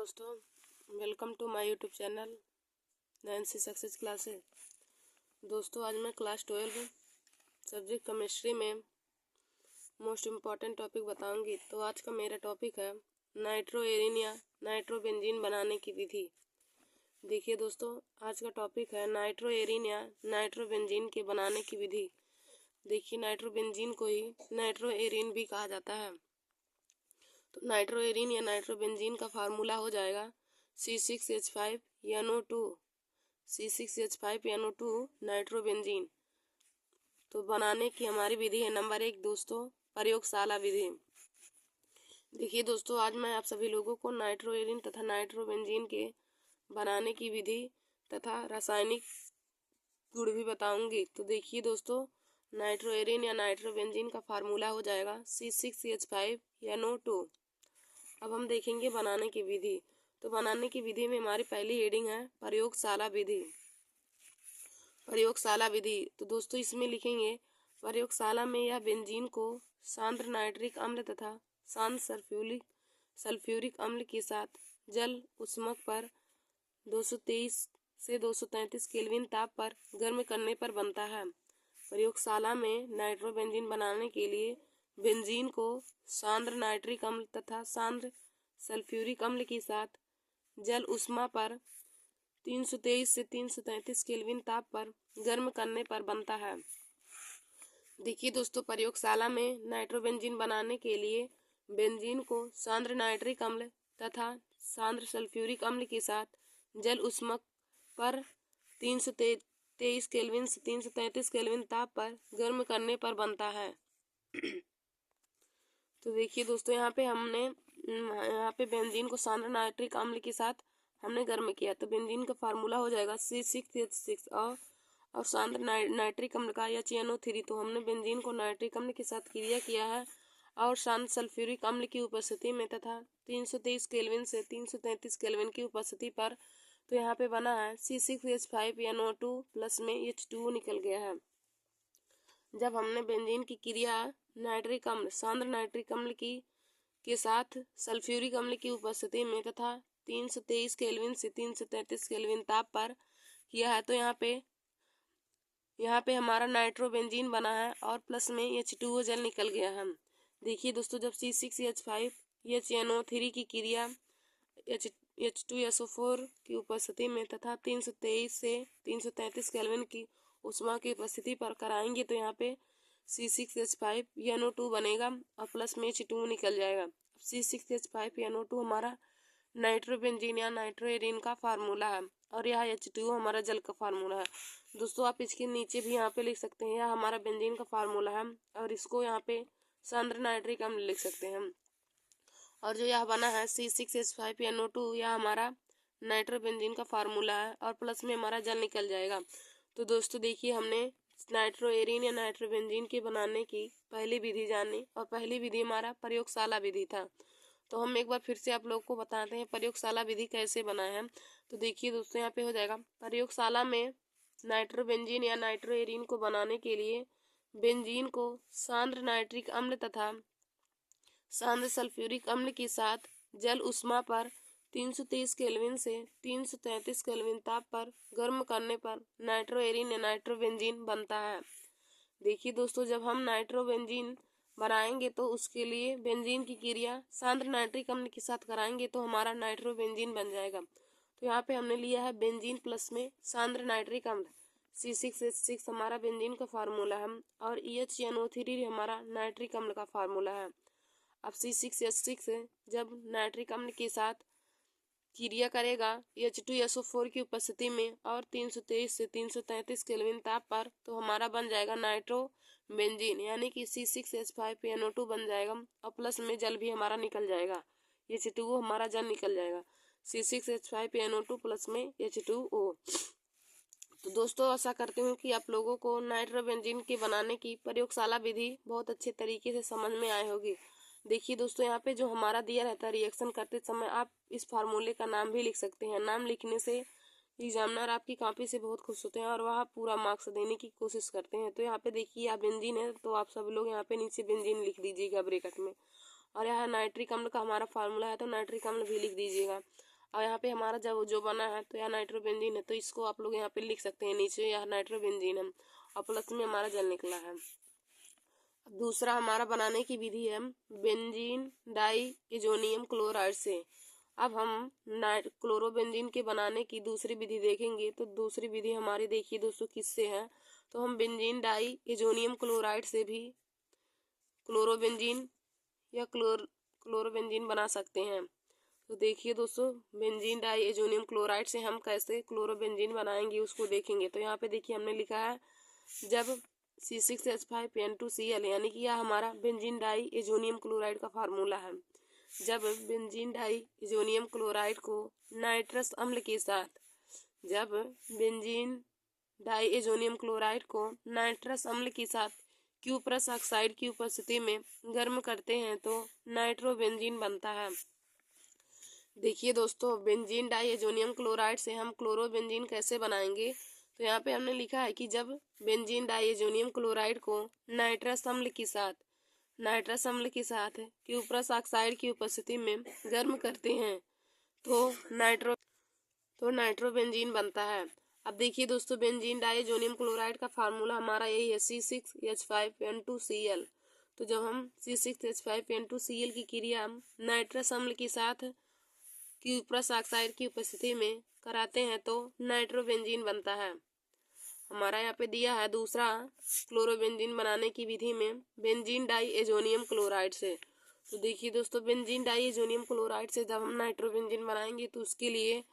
दोस्तों, welcome to my YouTube channel Nancy success classes. दोस्तों, आज मैं क्लास 12 सब्जेक्ट केमिस्ट्री में मोस्ट इम्पॉर्टेंट टॉपिक बताऊंगी। तो आज का मेरा टॉपिक है नाइट्रोएरिन या नाइट्रोबेंजीन बनाने की विधि। देखिए दोस्तों, आज का टॉपिक है नाइट्रोएरिन या नाइट्रोबेंजीन के बनाने की विधि। देखिए, नाइट्रोबेंजीन को ही नाइट्रोएरिन भी कहा जाता है। तो नाइट्रोएरिन या नाइट्रोबेंजीन का फार्मूला हो जाएगा C6H5NO2 C6H5NO2 नाइट्रोबेंजीन। तो बनाने की हमारी विधि है नंबर 1 दोस्तों, प्रयोगशाला विधि। देखिए दोस्तों, आज मैं आप सभी लोगों को नाइट्रोएरिन तथा नाइट्रोबेंजीन के बनाने की विधि तथा रासायनिक गुण भी बताऊंगी। तो देखिए दोस्तों, नाइट्रोएरिन या नाइट्रोबेंजीन का फार्मूला हो जाएगा C6H5NO2। अब हम देखेंगे बनाने की विधि। तो बनाने की विधि में हमारी पहली हेडिंग है प्रयोगशाला विधि। प्रयोगशाला विधि, तो दोस्तों इसमें लिखेंगे प्रयोगशाला में यह बेंजीन को सांद्र नाइट्रिक अम्ल तथा सांद्र सल्फ्यूरिक अम्ल के साथ जल उष्मक पर 223 से 233 केल्विन ताप पर गर्म करने पर बनता है। प्रयोगशाला में नाइट्रोबेंजीन बनाने के लिए बेंजीन को सांद्र नाइट्रिक अम्ल तथा सांद्र सल्फ्यूरिक अम्ल के साथ जल उष्मा पर 323 से 333 केल्विन ताप पर गर्म करने पर बनता है। देखिए दोस्तों, प्रयोगशाला में नाइट्रोबेंजीन बनाने के लिए बेंजीन को सांद्र नाइट्रिक अम्ल तथा सांद्र सल्फ्यूरिक अम्ल के साथ जल उष्मक पर 323 केल्विन से 333 केल्विन ताप पर गर्म करने पर बनता है। तो देखिए दोस्तों, यहाँ पे बेंजीन को सांद्र नाइट्रिक अम्ल के साथ हमने गर्म किया। तो बेंजीन का फार्मूला हो जाएगा C6H6 और सांद्र नाइट्रिक अम्ल का HNO3। तो हमने बेंजीन को नाइट्रिक अम्ल के साथ क्रिया किया है और सांद्र सल्फ्यूरिक अम्ल की उपस्थिति में तथा 323 केल्विन से 333 केल्विन की उपस्थिति पर। तो यहाँ पे बना है C6H5NO2 प्लस में H2O निकल गया है। जब हमने बेंजीन की क्रिया नाइट्रिक अम्ल सांद्र नाइट्रिक अम्ल के साथ सल्फ्यूरिक अम्ल की उपस्थिति में तथा 323 केल्विन से 333 केल्विन ताप पर किया है, तो यहाँ पे हमारा नाइट्रोबेंजीन बना है और प्लस में H2O जल निकल गया है। देखिए दोस्तों, जब C6H5NO3 की क्रिया H2SO4 की उपस्थिति में तथा 323 से 333 केल्विन की उष्मा की उपस्थिति पर कराएंगे तो यहाँ पे C6H5NO2 बनेगा और प्लस में H2O निकल जाएगा। C6H5NO2 हमारा नाइट्रोबेंजीन या नाइट्रोएरिन का फार्मूला है और यह H2O हमारा जल का फार्मूला है। दोस्तों, आप इसके नीचे भी यहाँ पे लिख सकते हैं, यह हमारा बेंजीन का फार्मूला है और इसको यहाँ पे सांद्र नाइट्रिक अम्ल लिख सकते हैं। और जो यह बना है C6H5NO2, यह हमारा नाइट्रोबेंजीन का फार्मूला है और प्लस में हमारा जल निकल जाएगा। तो दोस्तों देखिए, हमने नाइट्रोएरिन या नाइट्रोबेंजीन के बनाने की पहली विधि जानी और पहली विधि हमारा प्रयोगशाला विधि था। तो हम एक बार फिर से आप लोग को बताते हैं प्रयोगशाला विधि कैसे बनाए हैं। तो देखिए दोस्तों, यहाँ पे हो जाएगा प्रयोगशाला में नाइट्रोबेंजीन या नाइट्रोएरिन को बनाने के लिए बेंजीन को सांद्र नाइट्रिक अम्ल तथा सांद्र सल्फ्यूरिक अम्ल के साथ जल उष्मा पर 323 केल्विन से 333 केल्विन ताप पर गर्म करने पर नाइट्रोएरिन या नाइट्रोबेंजीन बनता है। देखिए दोस्तों, जब हम नाइट्रोबेंजीन बनाएंगे तो उसके लिए बेंजीन की क्रिया सांद्र नाइट्रिक अम्ल के साथ कराएंगे तो हमारा नाइट्रोबेंजीन बन जाएगा। तो यहाँ पे हमने लिया है बेंजीन प्लस में सांद्र नाइट्रिक अम्ल C6H6 हमारा बेंजीन का फार्मूला है और HNO3 हमारा नाइट्रिक अम्ल का फार्मूला है। अब C6H6 जब नाइट्रिक अम्ल के साथ क्रिया करेगा H2SO4 की उपस्थिति में और 323 से 333 केल्विन ताप पर, तो हमारा बन जाएगा नाइट्रोबेंजीन यानी कि C6H5NO2 बन जाएगा और प्लस में जल भी हमारा निकल जाएगा, H2O हमारा जल निकल जाएगा, C6H5NO2 प्लस में H2O। तो दोस्तों, आशा करती हूँ कि आप लोगों को नाइट्रोबेंजीन के बनाने की प्रयोगशाला विधि बहुत अच्छे तरीके से समझ में आई होगी। देखिए दोस्तों, यहाँ पे जो हमारा दिया रहता है रिएक्शन करते समय आप इस फार्मूले का नाम भी लिख सकते हैं। नाम लिखने से एग्जामिनर आपकी कॉपी से बहुत खुश होते हैं और वह पूरा मार्क्स देने की कोशिश करते हैं। तो यहाँ पे देखिए, यह बेंजीन है तो आप सब लोग यहाँ पे नीचे बेंजीन लिख दीजिएगा ब्रैकेट में, और यहाँ नाइट्रिक अम्ल का हमारा फार्मूला है तो नाइट्रिक अम्ल भी लिख दीजिएगा। और यहाँ पे हमारा जब जो बना है तो यह नाइट्रोबेंजीन है, तो इसको आप लोग यहाँ पे लिख सकते हैं नीचे, यह नाइट्रोबेंजीन है और प्लस में हमारा जल निकला है। अब दूसरा हमारा बनाने की विधि है बेंजीन डाई एजोनियम क्लोराइड से। अब हम क्लोरोबेंजीन के बनाने की दूसरी विधि देखेंगे। तो दूसरी विधि हमारी देखिए दोस्तों किससे है, तो हम बेंजीन डाई एजोनियम क्लोराइड से भी क्लोरोबेंजीन या क्लोरोबेंजीन बना सकते हैं। तो देखिए दोस्तों बेंजीन डाई एजोनियम क्लोराइड से हम कैसे क्लोरोबेंजीन बनाएंगे उसको देखेंगे। तो यहाँ पे देखिए हमने लिखा है जब C6H5N2Cl, यानी कि यह हमारा बेंजीन डाई एजोनियम क्लोराइड का फार्मूला है। जब बेंजीन डाई एजोनियम क्लोराइड को नाइट्रस अम्ल के साथ जब बेंजीन डाई एजोनियम क्लोराइड को नाइट्रस अम्ल के साथ क्यूप्रस ऑक्साइड की उपस्थिति में गर्म करते हैं तो नाइट्रोबेंजीन बनता है। देखिए दोस्तों बेंजीन डाई एजोनियम क्लोराइड से हम क्लोरोबेंजीन कैसे बनाएंगे। तो यहाँ पे हमने लिखा है कि जब बेंजीन डाई एजोनियम क्लोराइड को नाइट्रस अम्ल के साथ क्यूप्रस ऑक्साइड की उपस्थिति में गर्म करते हैं तो नाइट्रोबेंजीन बनता है। अब देखिए दोस्तों बेंजीन डाई एजोनियम क्लोराइड का फार्मूला हमारा यही है C6H5N2Cl। तो जब हम C6H5N2Cl की क्रिया नाइट्रस अम्ल के साथ क्यूप्रस ऑक्साइड की उपस्थिति में कराते हैं तो नाइट्रोबेंजीन बनता है। हमारा यहाँ पे दिया है दूसरा क्लोरोबेंजीन बनाने की विधि में बेंजीन डाई एजोनियम क्लोराइड से। तो देखिए दोस्तों बेंजीन डाई एजोनियम क्लोराइड से जब हम नाइट्रोबेंजीन बनाएंगे तो उसके लिए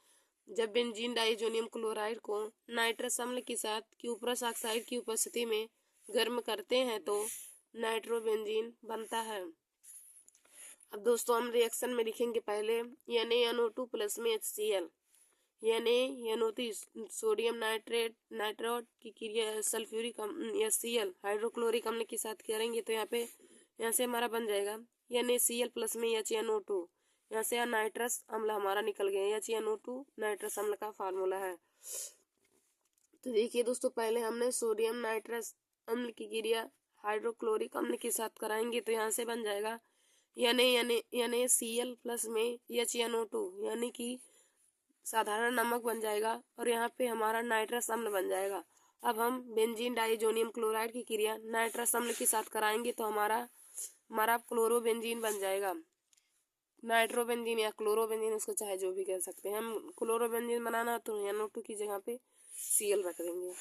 जब बेंजीन डाई एजोनियम क्लोराइड को नाइट्रस अम्ल के साथ क्यूप्रस ऑक्साइड की उपस्थिति में गर्म करते हैं तो नाइट्रोबेंजीन बनता है। अब दोस्तों हम रिएक्शन में लिखेंगे पहले NaNO2 प्लस में HCl, NaNO2 सोडियम नाइट्रेट की क्रिया सल्फ्यूरिक HCl हाइड्रोक्लोरिक अम्ल के साथ करेंगे तो यहाँ से हमारा बन जाएगा NaCl प्लस में HNO2। यहाँ से नाइट्रस अम्ल हमारा निकल गया, HNO2 नाइट्रस अम्ल का फार्मूला है। तो देखिए दोस्तों पहले हमने सोडियम नाइट्रस अम्ल की क्रिया हाइड्रोक्लोरिक अम्ल के साथ कराएंगे तो यहाँ से बन जाएगा NaCl प्लस में HNO2, यानी कि साधारण नमक बन जाएगा और यहाँ पे हमारा नाइट्रस अम्ल बन जाएगा। अब हम बेंजीन डाइजोनियम क्लोराइड की क्रिया नाइट्रस अम्ल के साथ कराएंगे तो हमारा क्लोरोबेंजीन बन जाएगा। नाइट्रोबेंजीन या क्लोरोबेंजीन उसको चाहे जो भी कह सकते हैं। हम क्लोरोबेंजीन बनाना तो NO2 की जगह पे Cl रख देंगे।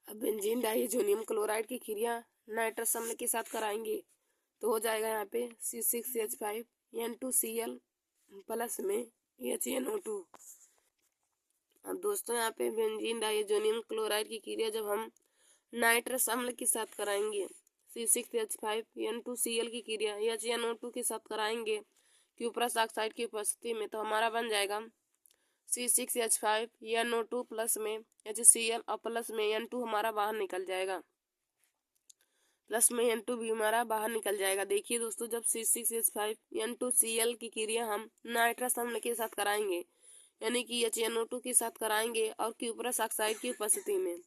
अब बेंजीन डाइजोनियम क्लोराइड की क्रिया नाइट्रस अम्ल के साथ कराएंगे तो हो जाएगा यहाँ पे C6H5N2Cl प्लस में HNO2। अब दोस्तों यहाँ पे बेंजीन डाइजोनियम क्लोराइड की क्रिया जब हम नाइट्रस अम्ल के साथ कराएंगे C6H5N2Cl की क्रिया HNO2 के साथ कराएंगे क्यूप्रस ऑक्साइड की उपस्थिति में तो हमारा बन जाएगा C6H5NO2 प्लस में HCl और प्लस में N2 हमारा बाहर निकल जाएगा, प्लस में N2 भी हमारा बाहर निकल जाएगा। देखिए दोस्तों जब C6H5N2Cl की क्रिया हम नाइट्रस अम्ल के साथ कराएंगे यानी कि HNO2 के साथ कराएंगे और क्यूप्रस ऑक्साइड की उपस्थिति में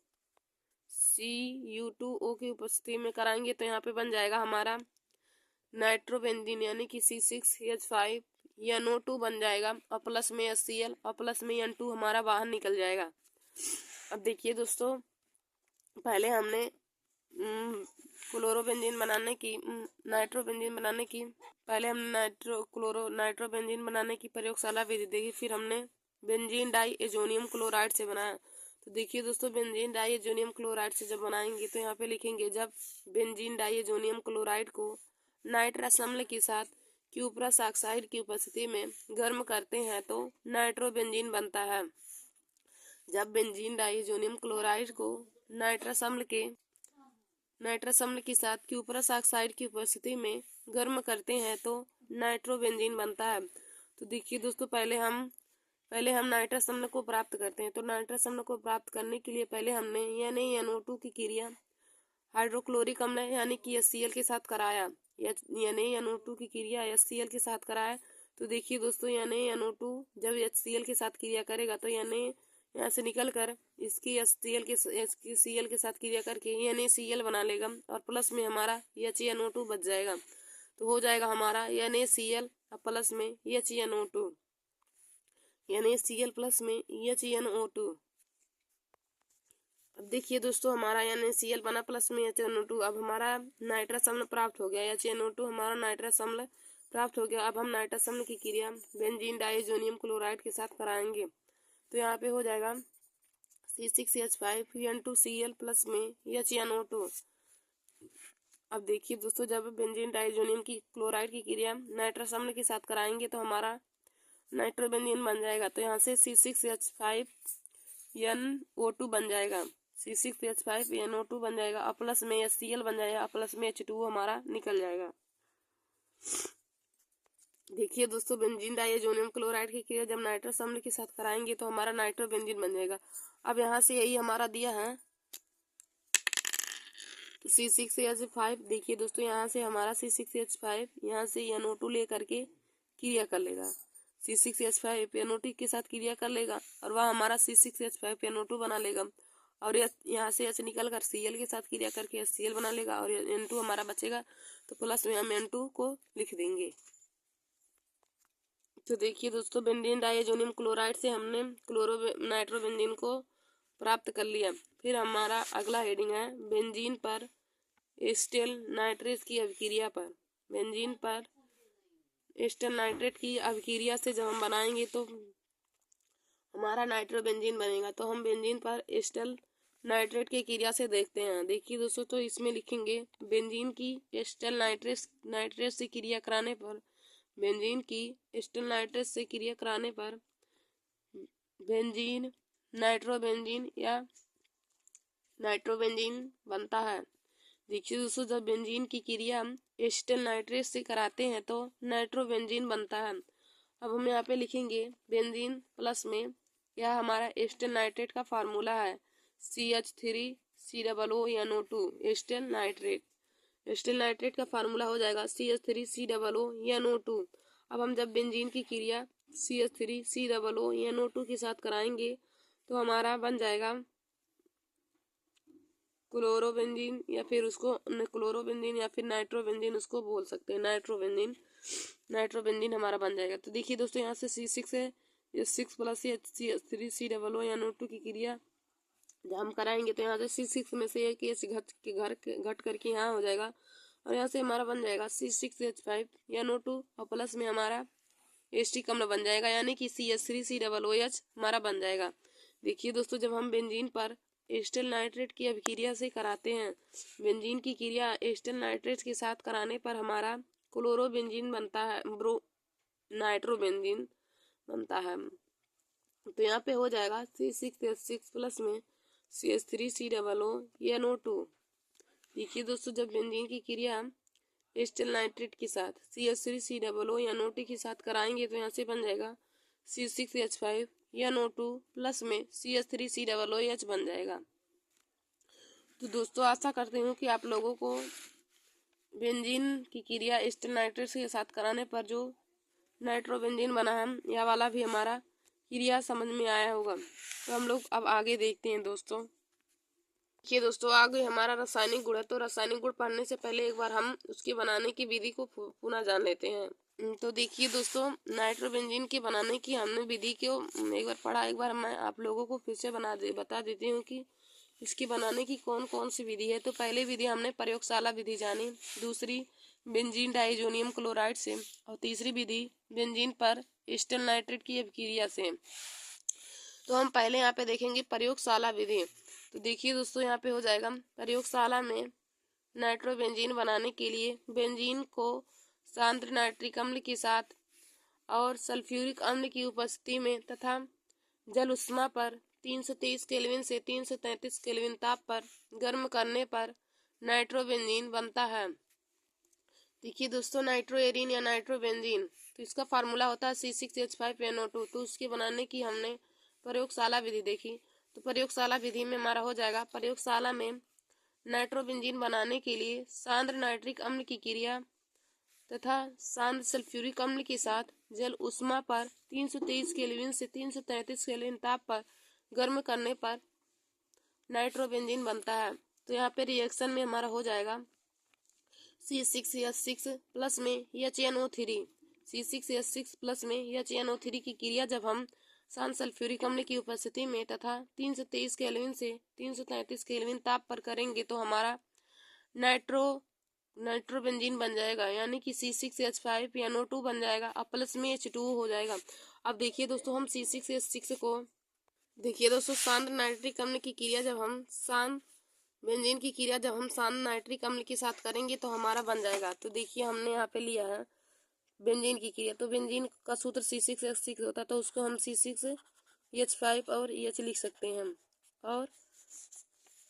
Cu2O की उपस्थिति में कराएंगे तो यहाँ पे बन जाएगा हमारा नाइट्रोबेंजीन यानी कि C6H5NO2 बन जाएगा और प्लस में HCl और प्लस में N2 हमारा बाहर निकल जाएगा। अब देखिए दोस्तों पहले हमने क्लोरोबेंजीन बनाने की नाइट्रोबेंजीन बनाने की प्रयोगशाला विधि देखी, फिर हमने बेंजीन डाई एजोनियम क्लोराइड से बनाया। तो देखिए दोस्तों बेंजीन डाई एजोनियम क्लोराइड से जब बनाएंगे तो यहाँ पे लिखेंगे जब बेंजीन डाई एजोनियम क्लोराइड को नाइट्रस अम्ल के साथ क्यूप्रस ऑक्साइड की उपस्थिति में गर्म करते हैं तो नाइट्रोबेंजीन बनता है। जब बेंजीन डाई एजोनियम क्लोराइड को नाइट्रस अम्ल के साथ क्यूप्रस ऑक्साइड की उपस्थिति में गर्म करते हैं तो नाइट्रोबेंजीन बनता है। तो देखिए दोस्तों पहले हम नाइट्रस अम्ल को प्राप्त करते हैं। तो नाइट्रस अम्ल को प्राप्त करने के लिए पहले हमने NaNO2 की क्रिया हाइड्रोक्लोरिक अम्ल यानी कि HCl के साथ कराया, NaNO2 की क्रिया HCl के साथ कराया। तो देखिए दोस्तों NaNO2 जब HCl के साथ क्रिया करेगा तो यहाँ से निकल कर इसकी Cl के साथ क्रिया करके NaCl बना लेगा और प्लस में हमारा HNO2 बच जाएगा। तो हो जाएगा हमारा NaCl प्लस में HNO2। NaCl प्लस में HNO2। अब देखिए दोस्तों हमारा NaCl बना प्लस में HNO2। अब हमारा नाइट्रस अम्ल प्राप्त हो गया, HNO2 हमारा नाइट्रस अम्ल प्राप्त हो गया। अब हम नाइट्रस अम्ल की क्रिया बेंजीन डाइअमोनियम क्लोराइड के साथ कराएंगे। तो यहाँ पे हो जाएगा C6H5N2Cl प्लस में HNO2। अब देखिए दोस्तों जब बेंजीन डाइअमोनियम की क्लोराइड की क्रिया नाइट्रस अम्ल के साथ कराएंगे तो हमारा नाइट्रोबेंजीन बन जाएगा। तो यहाँ से C6H5NO2 बन जाएगा, C6H5NO2 बन जाएगा और प्लस में HCl बन जाएगा और प्लस में H2O हमारा निकल जाएगा। देखिए दोस्तों बेंजीन डाइअमोनियम क्लोराइड की क्रिया जब नाइट्रस अम्ल के साथ कराएंगे तो हमारा नाइट्रोबेंजीन बन जाएगा। अब यहाँ से यही हमारा दिया है C6H5। देखिए दोस्तों यहाँ से हमारा C6H5 यहाँ से NO2 ले करके क्रिया कर लेगा, C6H5NO2 के साथ क्रिया कर लेगा और वह हमारा C6H5NO2 बना लेगा और यहाँ से H निकल कर Cl के साथ क्रिया करके HCl बना लेगा और N2 हमारा बचेगा। तो प्लस में हम N2 को लिख देंगे। तो देखिए दोस्तों बेंजीन डाइअमोनियम क्लोराइड से हमने नाइट्रोबेंजीन को प्राप्त कर लिया। फिर हमारा अगला हेडिंग है बेंजीन पर एस्टेल नाइट्रेट की अभिक्रिया पर। बेंजीन पर एस्टेल नाइट्रेट की अभिक्रिया से जब हम बनाएंगे तो हमारा नाइट्रोबेंजीन बनेगा। तो हम बेंजीन पर एस्टेल नाइट्रेट की क्रिया से देखते हैं। देखिए दोस्तों तो इसमें लिखेंगे बेंजीन की एस्टेल नाइट्रेट से क्रिया कराने पर, बेंजीन की एस्टेल नाइट्रेट से क्रिया कराने पर बेंजीन नाइट्रोबेंजीन या नाइट्रोबेंजीन बनता है। देखिए दोस्तों जब बेंजीन की क्रिया एस्टेल नाइट्रेट से कराते हैं तो नाइट्रोबेंजीन बनता है। अब हम यहाँ पे लिखेंगे बेंजीन प्लस में, यह हमारा एस्टेल नाइट्रेट का फार्मूला है CH3COO एस्टेल नाइट्रेट। एस्टेल नाइट्रेट का फार्मूला हो जाएगा CH3COO। अब हम जब बेंजीन की क्रिया CH3COO के साथ कराएंगे तो हमारा बन जाएगा क्लोरोबेंजीन या फिर उसको क्लोरोबेंजीन या फिर नाइट्रोबेंजीन उसको बोल सकते हैं, नाइट्रोबेंजीन हमारा बन जाएगा। तो देखिए दोस्तों यहाँ से C6 है, S6 प्लस CH3COO की क्रिया जब हम कराएंगे तो यहाँ से C6 में से एक एच घट करके यहाँ हो जाएगा और यहाँ से हमारा बन जाएगा C6H5NO2 और प्लस में हमारा एस्टिक अम्ल बन जाएगा, यानी कि CH3COOH हमारा बन जाएगा। देखिए दोस्तों जब हम बेंजीन पर एस्टेल नाइट्रेट की अभिक्रिया से कराते हैं, बेंजीन की क्रिया एस्टेल नाइट्रेट के साथ कराने पर हमारा क्लोरोबेंजीन बनता है, नाइट्रोबेंजीन बनता है। तो यहाँ पे हो जाएगा C6H6 प्लस में CH3COO। देखिए दोस्तों जब बेंजीन की क्रिया एस्टेल नाइट्रेट के साथ CH3COO के साथ कराएंगे तो यहाँ से बन जाएगा C6H5NO2 प्लस में CH3COOH बन जाएगा। तो दोस्तों आशा करते हूँ कि आप लोगों को बेंजीन की क्रिया एस्टेल नाइट्रेट के साथ कराने पर जो नाइट्रोबेंजीन बना है यह वाला भी हमारा क्रिया समझ में आया होगा। तो हम लोग अब आगे देखते हैं दोस्तों। देखिए दोस्तों आगे हमारा रासायनिक गुण है। तो रासायनिक गुण पढ़ने से पहले एक बार हम उसके बनाने की विधि को पुनः जान लेते हैं। तो देखिए दोस्तों नाइट्रोबेंजीन के बनाने की हमने विधि को एक बार पढ़ा, एक बार मैं आप लोगों को फिर से बता देती हूँ कि इसकी बनाने की कौन कौन सी विधि है। तो पहली विधि हमने प्रयोगशाला विधि जानी, दूसरी बेंजीन डाइअमोनियम क्लोराइड से और तीसरी विधि बेंजीन पर एस्टेल नाइट्रेट की अभिक्रिया से। तो हम पहले यहाँ पे देखेंगे प्रयोगशाला विधि। तो देखिए दोस्तों यहाँ पे हो जाएगा प्रयोगशाला में नाइट्रोबेंजीन बनाने के लिए बेंजीन को सांद्र नाइट्रिक अम्ल के साथ और सल्फ्यूरिक अम्ल की उपस्थिति में तथा जल उष्मा पर 323 केल्विन से 333 केल्विन ताप पर गर्म करने पर नाइट्रोबेंजीन बनता है। देखिए दोस्तों नाइट्रोएरिन या नाइट्रोबेंजीन तो इसका फार्मूला होता है C6H5NO2। तो उसके बनाने की हमने प्रयोगशाला विधि देखी। तो प्रयोगशाला विधि में हमारा हो जाएगा प्रयोगशाला में नाइट्रोबेंजीन बनाने के लिए सांद्र नाइट्रिक अम्ल की क्रिया तथा सांद्र सल्फ्यूरिक अम्ल के साथ जल उष्मा पर 323 केल्विन से 333 केल्विन ताप पर गर्म करने पर नाइट्रोबेंजीन बनता है। तो यहाँ पे रिएक्शन में हमारा हो जाएगा C6H6 प्लस में HNO3, C6H6 प्लस में HNO3 की क्रिया जब हम शांत सल्फ्यूरिक अम्ल की उपस्थिति में तथा 323 केल्विन से 333 केल्विन ताप पर करेंगे तो हमारा नाइट्रोबेंजीन बन जाएगा, यानी कि C6H5NO2 बन जाएगा। अब प्लस में H2O हो जाएगा। अब देखिए दोस्तों, हम C6H6 को देखिए दोस्तों, शांत नाइट्रिक अम्ल की क्रिया जब हम शांत बेंजीन की क्रिया जब हम शांत नाइट्रिक अम्ल के साथ करेंगे तो हमारा बन जाएगा। तो देखिए हमने यहाँ पे लिया है बेंजीन की क्रिया, तो बेंजीन का सूत्र C6H6 होता है, तो उसको हम C6H5 और H लिख सकते हैं हम। और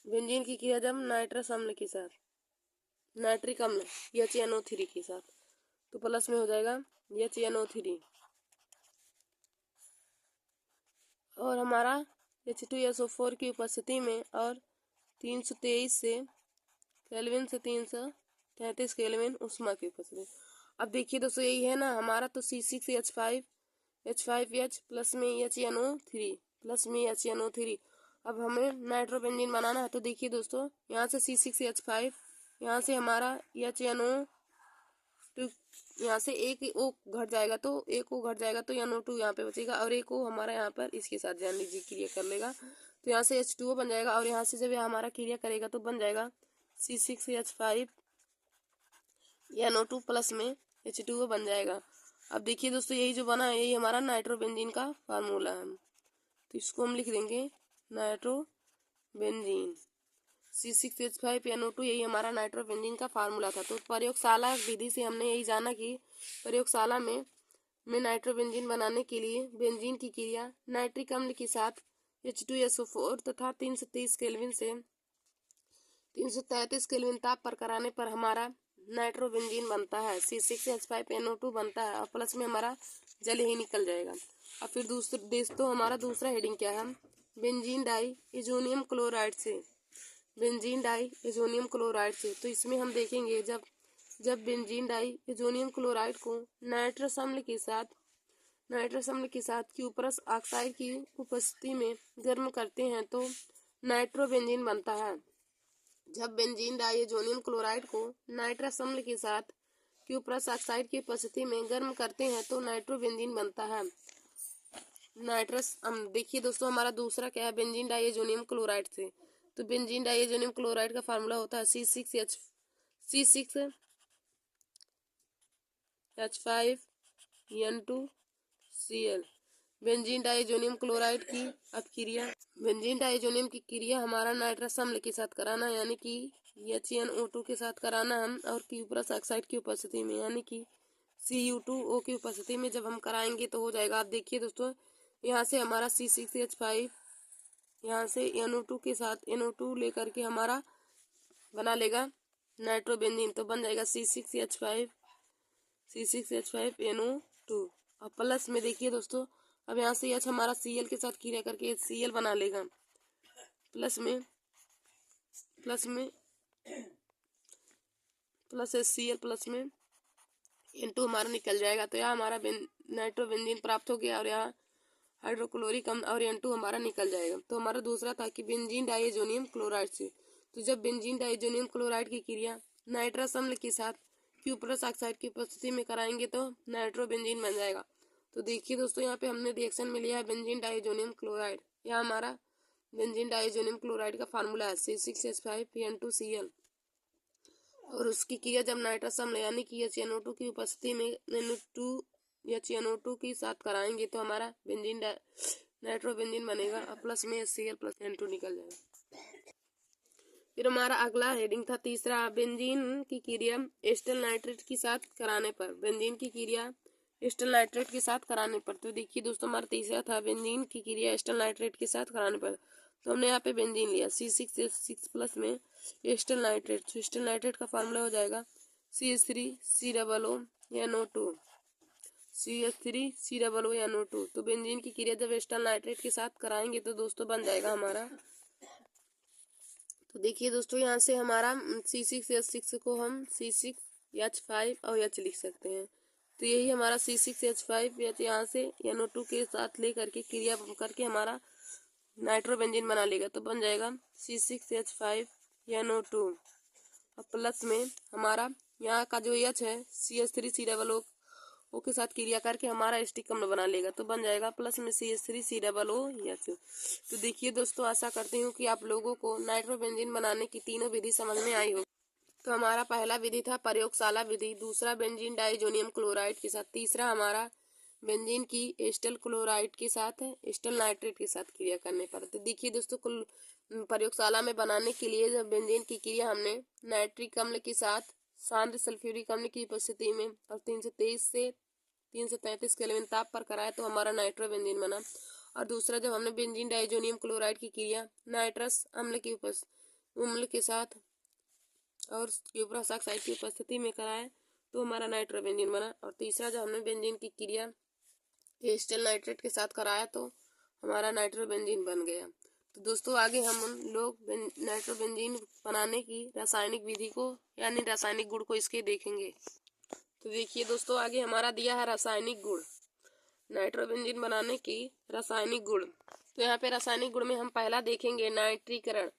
बेंजीन की क्रिया जब नाइट्रस अम्ल के साथ, नाइट्रिक अम्ल HNO3 के साथ, तो प्लस में हो जाएगा HNO3 और हमारा H2SO4 की उपस्थिति में और 323 से केल्विन से 333 केल्विन उष्मा की उपस्थिति। अब देखिए दोस्तों, यही है ना हमारा, तो C6H5H प्लस में HNO3 प्लस में HNO3। अब हमें नाइट्रोबेंजीन बनाना है, तो देखिए दोस्तों, यहाँ से C6H5, यहाँ से हमारा HNO, तो यहाँ से एक O घट जाएगा, तो एक O घट जाएगा तो NO2 यहाँ पे बचेगा और एक O हमारा यहाँ पर इसके साथ जान लीजिए क्रिया कर लेगा, तो यहाँ से H2O बन जाएगा और यहाँ से जब यह हमारा क्रिया करेगा तो बन जाएगा C6H5NO2 प्लस में H2O बन जाएगा। अब देखिए दोस्तों, यही जो बना है यही हमारा नाइट्रोबेंजीन का फार्मूला है, तो इसको हम लिख देंगे नाइट्रोबेंजीन। C6H5NO2 यही हमारा नाइट्रोबेंजीन का फार्मूला था। तो प्रयोगशाला विधि से हमने यही जाना कि प्रयोगशाला में नाइट्रोबेंजीन बनाने के लिए बेंजीन की क्रिया नाइट्रिक अम्ल के साथ H2SO4 तथा 330 केल्विन से 333 केल्विन ताप पर कराने पर हमारा नाइट्रोबेंजीन बनता है, C6H5NO2 बनता है और प्लस में हमारा जल ही निकल जाएगा। अब फिर दोस्तों हमारा दूसरा हेडिंग क्या है, बेंजीन डाई एजोनियम क्लोराइड से, बेंजीन डाई एजोनियम क्लोराइड से। तो इसमें हम देखेंगे जब बेंजीन डाई एजोनियम क्लोराइड को नाइट्रस अम्ल के साथ क्यूप्रस ऑक्साइड की उपस्थिति में गर्म करते हैं तो नाइट्रोबेंजीन बनता है। जब बेंजीन डाई एजोनियम क्लोराइड को नाइट्रस अम्ल के साथ क्यूप्रस ऑक्साइड की उपस्थिति में गर्म करते हैं तो नाइट्रोबेंजीन बनता है। नाइट्रस अम्ल देखिए दोस्तों, हमारा दूसरा क्या है, बेंजीन डाई एजोनियम क्लोराइड से। तो बेंजीन डाई एजोनियम क्लोराइड का फार्मूला होता है C6H5N2Cl। बेंजीन डाइएजोनियम क्लोराइड की अपक्रिया, बेंजीन डाइएजोनियम की क्रिया हमारा नाइट्रस अम्ल के साथ कराना, यानी कि HNO2 के साथ कराना हम, और क्यूप्रस ऑक्साइड की उपस्थिति में यानी कि Cu2O की उपस्थिति में जब हम कराएंगे तो हो जाएगा। आप देखिए दोस्तों, यहाँ से हमारा C6H5 यहाँ से NO2 के साथ NO2 लेकर के हमारा बना लेगा नाइट्रोबेंजीन, तो बन जाएगा C6H5NO2। अब प्लस में देखिए दोस्तों, अब यहाँ से H हमारा Cl के साथ क्रिया करके Cl बना लेगा, प्लस HCl प्लस में N2 हमारा निकल जाएगा। तो यहाँ हमारा नाइट्रोबेंजीन प्राप्त हो गया और यहाँ हाइड्रोक्लोरिक अम्ल और N2 हमारा निकल जाएगा। तो हमारा दूसरा था कि बेंजीन डाइएजोनियम क्लोराइड से। तो जब बेंजीन डाइएजोनियम क्लोराइड की क्रिया नाइट्रस अम्ल के साथ क्यूप्रस ऑक्साइड की उपस्थिति में कराएंगे तो नाइट्रोबेंजीन बन जाएगा। तो देखिए दोस्तों, यहाँ पे हमने रिएक्शन में लिया है बेंजीन डाइएजोनियम क्लोराइड। यहाँ हमारा बेंजीन डाइएजोनियम क्लोराइड का फार्मूला है C6H5N2Cl और उसकी क्रिया जब नाइट्रस अम्ल यानी कि HNO2 की उपस्थिति में HNO2 के साथ कराएंगे तो हमारा नाइट्रोबेंजीन बनेगा और प्लस में HCl प्लस N2 निकल जाएगा। फिर हमारा अगला हेडिंग था तीसरा, बेंजीन की क्रिया एस्टर नाइट्रेट के साथ कराने पर, बेंजीन की क्रिया एस्टर नाइट्रेट के साथ कराने पर। तो देखिए दोस्तों, हमारा तीसरा था बेंजीन की क्रिया एस्टर नाइट्रेट के साथ कराने पर। तो हमने यहाँ पे बेंजीन लिया C6H6 प्लस में एस्टर नाइट्रेट। तो एस्टर नाइट्रेट का फार्मूला हो जाएगा CH3COO CH3COO। तो बेंजीन की क्रिया जब एस्टर नाइट्रेट के साथ कराएंगे तो दोस्तों बन जाएगा हमारा, तो देखिए दोस्तों, यहाँ से हमारा C6H6 को हम C6H5 और H लिख सकते हैं। तो यही हमारा C6H5H यहाँ से NO2 के साथ ले करके क्रिया करके हमारा नाइट्रोबेंजीन बना लेगा, तो बन जाएगा C6H5NO2 और प्लस में हमारा यहाँ का जो H है CH3COO ओ के साथ क्रिया करके हमारा एसिटिक अम्ल बना लेगा, तो बन जाएगा प्लस में CH3 COOH। तो देखिए दोस्तों, आशा करती हूँ कि आप लोगों को नाइट्रोबेंजीन बनाने की तीनों विधि समझ में आई हो। तो हमारा पहला विधि था प्रयोगशाला विधि, दूसरा बेंजीन डाइजोनियम क्लोराइड के साथ, तीसरा हमारा बेंजीन की एस्टल क्लोराइड के साथ एस्टल नाइट्रेट के साथ क्रिया करने पर। तो देखिए दोस्तों, प्रयोगशाला में बनाने के लिए जब बेंजीन की क्रिया हमने नाइट्रिक अम्ल के साथ सांद्र सल्फ्यूरिक अम्ल की उपस्थिति में और 323 से 333 केल्विन ताप पर कराया तो हमारा नाइट्रोबेंजीन बना। और दूसरा जब हमने बेंजीन डाइजोनियम क्लोराइड की क्रिया नाइट्रस अम्ल के साथ और क्यूप्रस ऑक्साइड की उपस्थिति में कराया तो हमारा नाइट्रोबेंजीन बना। और तीसरा जब हमने बेंजीन की क्रिया एस्टल नाइट्रेट के साथ कराया तो हमारा नाइट्रोबेंजीन बन गया। तो दोस्तों, आगे हम लोग नाइट्रोबेंजीन बनाने की रासायनिक विधि को यानी रासायनिक गुण को इसके देखेंगे। तो देखिए दोस्तों, आगे हमारा दिया है रासायनिक गुण, नाइट्रोबेंजीन बनाने की रासायनिक गुण। तो यहाँ पे रासायनिक गुण में हम पहला देखेंगे नाइट्रीकरण।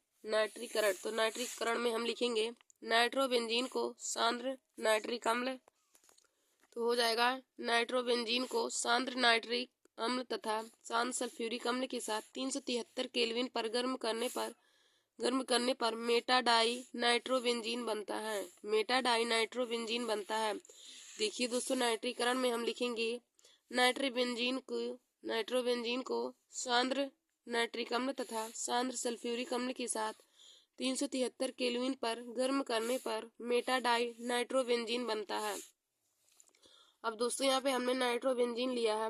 तो नाइट्रीकरण में हम लिखेंगे नाइट्रोबेंजीन को सांद्र नाइट्रिक अम्ल, तो हो जाएगा नाइट्रोबेंजीन को सांद्र नाइट्रिक अम्ल तथा सांद्र सल्फ्यूरिक अम्ल के साथ 373 केल्विन पर गर्म करने पर मेटाडाई नाइट्रोबेंजीन बनता है। देखिए दोस्तों, नाइट्रीकरण में हम लिखेंगे नाइट्रोबेंजीन को सांद्र नाइट्रिक अम्ल तथा सांद्र सल्फ्यूरिक अम्ल के साथ 373 केल्विन पर गर्म करने पर मेटाडाई नाइट्रोबेंजीन बनता है। अब दोस्तों, यहाँ पे हमने नाइट्रोबेंजीन लिया है।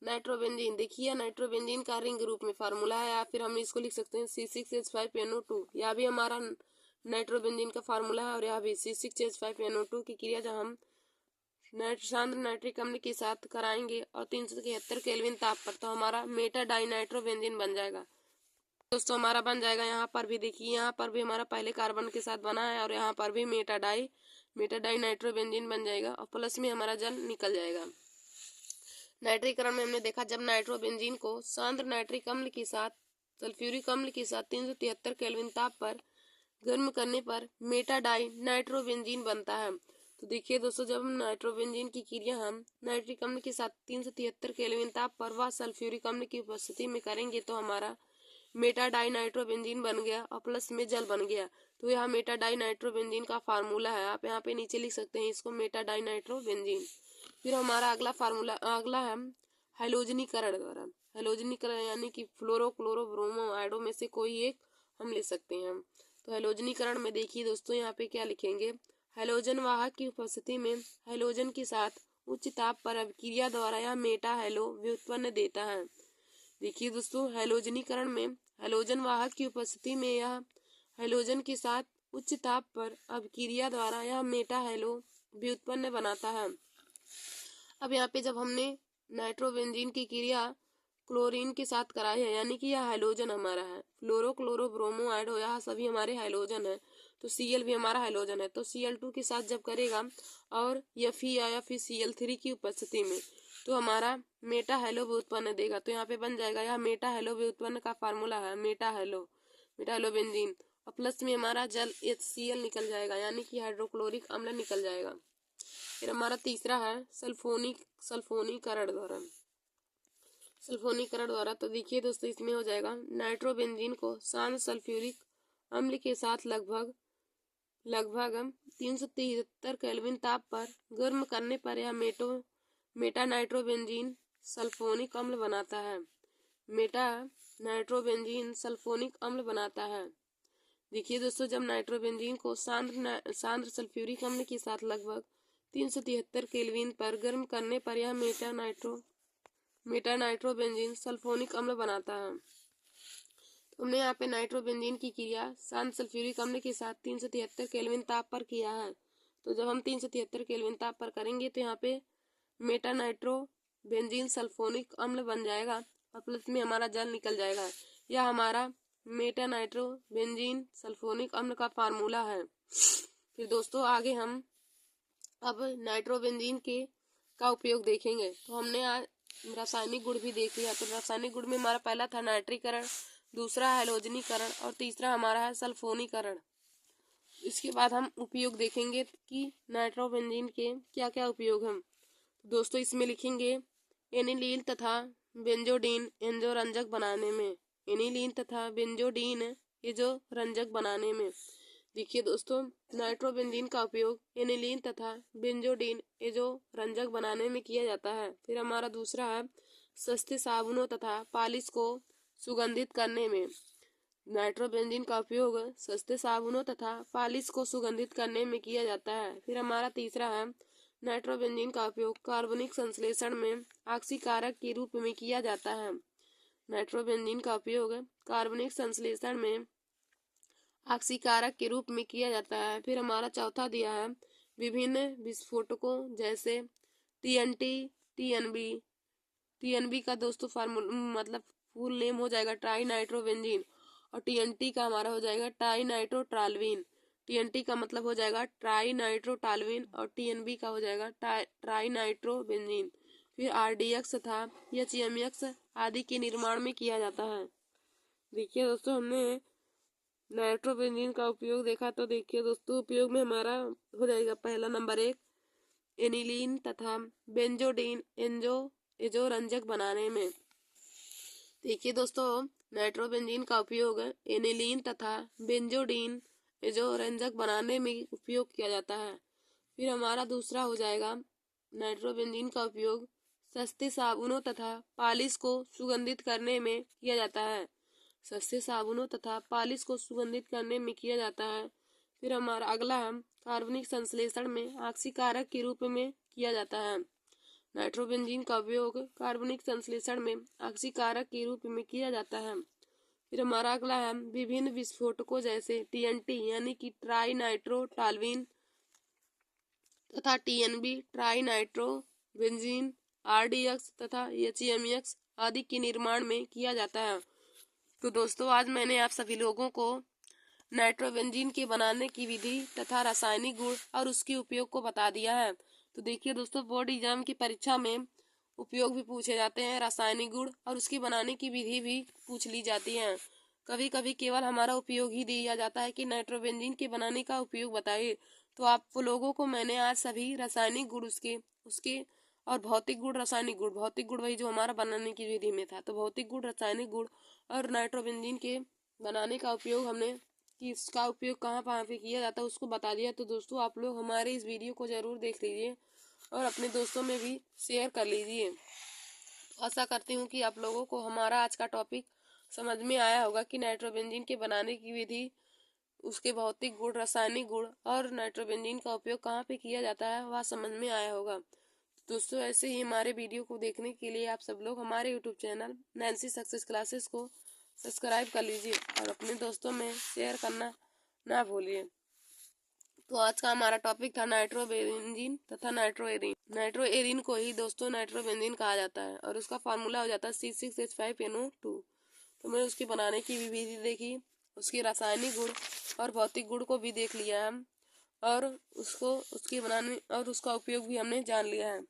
नाइट्रोबेंजीन देखिए, नाइट्रोबेंजीन का रिंग रूप में फार्मूला है, या फिर हम इसको लिख सकते हैं C6H5NO2। यह भी हमारा नाइट्रोबेंजीन का फार्मूला है और यह भी C6H5NO2 की क्रिया जब हम सांद्र नाइट्रिक अम्ल के साथ कराएंगे और 373 केल्विन ताप पर तो हमारा मेटाडाई नाइट्रोबेंजीन बन जाएगा। दोस्तों, हमारा बन जाएगा। यहाँ पर भी देखिए, यहाँ पर भी हमारा पहले कार्बन के साथ बना है और यहाँ पर भी मेटाडाई नाइट्रोबेंजीन बन जाएगा और प्लस में हमारा जल निकल जाएगा। नाइट्रीकरण में हमने देखा जब नाइट्रोबेंजीन को सांद्र नाइट्रिक अम्ल के साथ सल्फ्यूरिक अम्ल के साथ 373 केल्विन ताप पर गर्म करने पर मेटाडाई नाइट्रोबेंजीन बनता है। तो देखिए दोस्तों, जब हम नाइट्रोबेंजीन की क्रिया हम नाइट्रिक अम्ल के साथ 373 केल्विन ताप पर व सल्फ्यूरिक अम्ल की उपस्थिति में करेंगे तो हमारा मेटाडाई नाइट्रोबेंजीन बन गया और प्लस में जल बन गया। तो यह मेटाडाई नाइट्रोबेंजीन का फार्मूला है, आप यहाँ पे नीचे लिख सकते हैं इसको मेटाडाई नाइट्रोबेंजीन। फिर हमारा अगला है हैलोजनीकरण द्वारा। हैलोजनीकरण यानी कि फ्लोरो क्लोरो ब्रोमो आयोडो में से कोई एक हम ले सकते हैं। तो हैलोजनीकरण में देखिए दोस्तों, यहाँ पे क्या लिखेंगे, हैलोजन वाहक की उपस्थिति में हैलोजन के साथ उच्च ताप पर अभिक्रिया द्वारा यह मेटा हैलो व्युत्पन्न देता है। देखिए दोस्तों, हैलोजनीकरण में हैलोजन वाहक की उपस्थिति में यह हैलोजन के साथ उच्च ताप पर अभिक्रिया द्वारा यह मेटा हैलो व्युत्पन्न बनाता है। अब यहाँ पे जब हमने नाइट्रोबेंजीन की क्रिया क्लोरीन के साथ कराई है, यानी कि यह हैलोजन हमारा है, फ्लोरो क्लोरो ब्रोमो आयोडो, यह सभी हमारे हैलोजन है, तो Cl भी हमारा हैलोजन है। तो Cl2 के साथ जब करेगा और Fe या फिर Cl3 की उपस्थिति में तो हमारा मेटा हैलो व्युत्पन्न देगा। तो यहाँ पे बन जाएगा, यह मेटा हैलो व्युत्पन्न का फार्मूला है मेटा हैलो बेंजीन और प्लस में हमारा जल HCl निकल जाएगा, यानी कि हाइड्रोक्लोरिक अम्ल निकल जाएगा। फिर हमारा तीसरा है सल्फोनीकरण द्वारा। तो देखिए दोस्तों, इसमें हो जाएगा नाइट्रोबेंजीन को सांद्र सल्फ्यूरिक अम्ल के साथ लगभग 373 केल्विन ताप पर गर्म करने पर यह मेटा नाइट्रोबेंजीन सल्फोनिक अम्ल बनाता है। देखिए दोस्तों, जब नाइट्रोबेंजीन को सांद्र सल्फ्यूरिक अम्ल के साथ लगभग 373 केल्विन पर गर्म करने पर यह मेटा नाइट्रोबेंजीन सल्फोनिक अम्ल बनाता है। तो हमने यहाँ पे नाइट्रोबेंजीन की क्रिया सांद्र सल्फ्यूरिक अम्ल के साथ 373 केल्विन ताप पर किया है। तो जब हम 373 केल्विन ताप पर करेंगे तो यहाँ पे मेटा नाइट्रोबेंजीन सल्फोनिक अम्ल बन जाएगा और प्लस में हमारा जल निकल जाएगा। यह हमारा मेटा नाइट्रोबेंजीन सल्फोनिक अम्ल का फार्मूला है। फिर दोस्तों, आगे हम अब नाइट्रोबेंजीन का उपयोग देखेंगे। तो हमने आज रासायनिक गुण भी देख लिया। तो रासायनिक गुण में हमारा पहला था नाइट्रीकरण, दूसरा हैलोजनीकरण और तीसरा हमारा है सल्फोनीकरण। इसके बाद हम उपयोग देखेंगे कि नाइट्रोबेंजीन के क्या क्या उपयोग हैं। दोस्तों इसमें लिखेंगे एनिलीन तथा बेंजोडीन एंजोरंजक बनाने में, एनिलीन तथा बेंजोडीन एंजोरंजक बनाने में। देखिए दोस्तों, नाइट्रोबेंजीन का उपयोग एनिलीन तथा बेंजोडीन एंजोरंजक बनाने में किया जाता है। फिर हमारा दूसरा है सस्ते साबुनों तथा पालिश को सुगंधित करने में। नाइट्रोबेंजीन का उपयोग सस्ते साबुनों तथा पालिश को सुगंधित करने में किया जाता है। फिर हमारा तीसरा है नाइट्रोबेंजीन का उपयोग कार्बनिक संश्लेषण में ऑक्सीकारक के रूप में किया जाता है। नाइट्रोबेंजीन का उपयोग कार्बनिक संश्लेषण में ऑक्सीकारक के रूप में किया जाता है। फिर हमारा चौथा दिया है विभिन्न विस्फोटकों जैसे टीएनटी, टीएनबी। टीएनबी का दोस्तों फार्मूला मतलब फुल नेम हो जाएगा ट्राई नाइट्रोबेंजीन, और टीएनटी का हमारा हो जाएगा ट्राई नाइट्रोटाल्वीन। टीएनटी का मतलब हो जाएगा ट्राई नाइट्रोटाल्वीन और टीएनबी का हो जाएगा ट्राई नाइट्रोबेंजीन। फिर आरडीएक्स तथा एचएमएक्स आदि के निर्माण में किया जाता है। देखिए दोस्तों, हमने नाइट्रोबेंजीन का उपयोग देखा, तो देखिए दोस्तों उपयोग में हमारा हो जाएगा पहला नंबर 1 एनिलीन तथा बेंजोडीन एंजोरंजक बनाने में। देखिए दोस्तों, नाइट्रोबेंजीन का उपयोग एनिलीन तथा बेंजोडीन एंजोरंजक बनाने में उपयोग किया जाता है। फिर हमारा दूसरा हो जाएगा नाइट्रोबेंजीन का उपयोग सस्ते साबुनों तथा पालिश को सुगंधित करने में किया जाता है। सस्ते साबुनों तथा पालिश को सुगंधित करने में किया जाता है। फिर हमारा अगला है कार्बनिक संश्लेषण में ऑक्सीकारक के रूप में किया जाता है। नाइट्रोबेंजीन का उपयोग कार्बनिक संश्लेषण में ऑक्सीकारक के रूप में किया जाता है। फिर हमारा अगला है विभिन्न विस्फोटकों जैसे टीएनटी यानी कि ट्राई नाइट्रोटाल्वीन तथा टीएनबी ट्राई नाइट्रोबेंजीन, आरडीएक्स तथा एचएमएक्स आदि के निर्माण में किया जाता है। तो दोस्तों, आज मैंने आप सभी लोगों को नाइट्रोबेंजीन के बनाने की विधि तथा रासायनिक गुण और उसके उपयोग को बता दिया है। तो देखिए दोस्तों, बोर्ड एग्जाम की परीक्षा में उपयोग भी पूछे जाते हैं, रासायनिक गुण और उसकी बनाने की विधि भी पूछ ली जाती है। कभी कभी केवल हमारा उपयोग ही दिया जाता है कि नाइट्रोबेंजीन के बनाने का उपयोग बताइए। तो आप लोगों को मैंने आज सभी रासायनिक गुण उसके और भौतिक गुण, रासायनिक गुण, भौतिक गुण वही जो हमारा बनाने की विधि में था, तो भौतिक गुण, रासायनिक गुण और नाइट्रोबेंजीन के बनाने का उपयोग हमने कि इसका उपयोग कहाँ पे किया जाता है उसको बता दिया। तो दोस्तों, आप लोग हमारे इस वीडियो को जरूर देख लीजिए और अपने दोस्तों में भी शेयर कर लीजिए। आशा करती हूँ कि आप लोगों को हमारा आज का टॉपिक समझ में आया होगा कि नाइट्रोबेंजीन के बनाने की विधि, उसके भौतिक गुण, रासायनिक गुण और नाइट्रोबेंजीन का उपयोग कहाँ पे किया जाता है वह समझ में आया होगा। दोस्तों, ऐसे ही हमारे वीडियो को देखने के लिए आप सब लोग हमारे YouTube channel Nancy success classes को सब्सक्राइब कर लीजिए और अपने दोस्तों में शेयर करना ना भूलिए। तो आज का हमारा टॉपिक था नाइट्रोबेंजीन तथा नाइट्रोएरीन। नाइट्रोएरीन को ही दोस्तों नाइट्रोबेंजीन कहा जाता है और उसका फार्मूला हो जाता है C6H5NO2। तो मैंने उसके बनाने की विधि देखी, उसके रासायनिक गुण और भौतिक गुण को भी देख लिया हम, और उसको उसके बनाने और उसका उपयोग भी हमने जान लिया है।